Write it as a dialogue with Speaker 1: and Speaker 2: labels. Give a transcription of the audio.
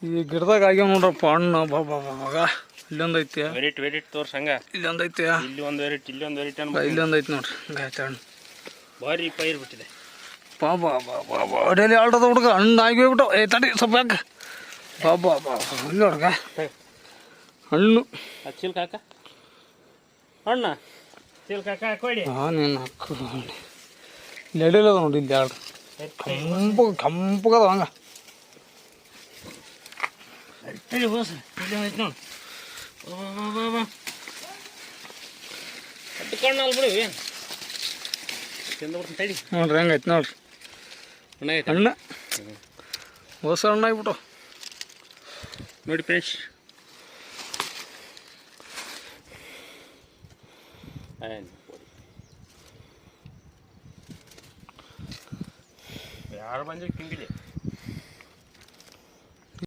Speaker 1: ಈ ಗಿಡದಾಗ ಆಗ್ಯಾವ ನೋಡ್ರಪ್ಪ ಹಣ್ಣು ಬಾಬಾ ಇಲ್ಲೊಂದು ಐತಿ
Speaker 2: ವೆರೈಟಿ ತೋರ್ಸ ಹಂಗ
Speaker 1: ಇಲ್ಲೊಂದು ಐತಿ
Speaker 2: ಇಲ್ಲಿ ಒಂದು ವೆರೈಟಿ
Speaker 1: ಇಲ್ಲೊಂದು ಐತಿ ನೋಡ್ರಿ ಗಾಯತ ಹಣ್ಣು
Speaker 2: ಭಾರಿ ಪೈರ್ ಬಿಟ್ಟಿದೆ
Speaker 1: ಬಾಬಾ ಡೈಲಿ ಆಲ್ಟದ ಹುಡುಗ ಹಣ್ಣು ಆಗಿ ಹೋಗ್ಬಿಟ್ಟು ತಡಿ ಸ್ವಲ್ಪ ಯಾಕೆ ಬಾಬಾ ಇಲ್ಲಿ ಹುಡುಗ ಹಣ್ಣು
Speaker 2: ಚಿಲ್ ಕಾಕ ಹಣ್ಣ ಚಿಲ್ ಕಾಕ ಕೊಡಿ
Speaker 1: ಹಾಂ ನೀನು ಹಾಕು ಇಲ್ಲಿ ಎಡಿಲದ ನೋಡಿ ಇಲ್ಲಿ ಎರಡು ಕಂಪಗದ ಹಂಗ
Speaker 2: ಹೋಸ ಇಲ್ಲಿ ಐತಿ ನೋಡಿ ಅಟ್ಟು ಕಣ್ಣು ಅಲ್ಲಿ ಬಿಡು ಏನು ತಡಿ
Speaker 1: ನೋಡ್ರಿ ಹೆಂಗೈತಿ ನೋಡ್ರಿ ಹಣ್ಣು ಹೊಸ ಹಣ್ಣು ಆಗಿಬಿಟ್ಟು
Speaker 2: ನೋಡಿ ಫ್ರೆಂಡ್ಸ್ ಯಾರು ಬಂದ್ರೆ ತಿಂಗಿಲ್ಲ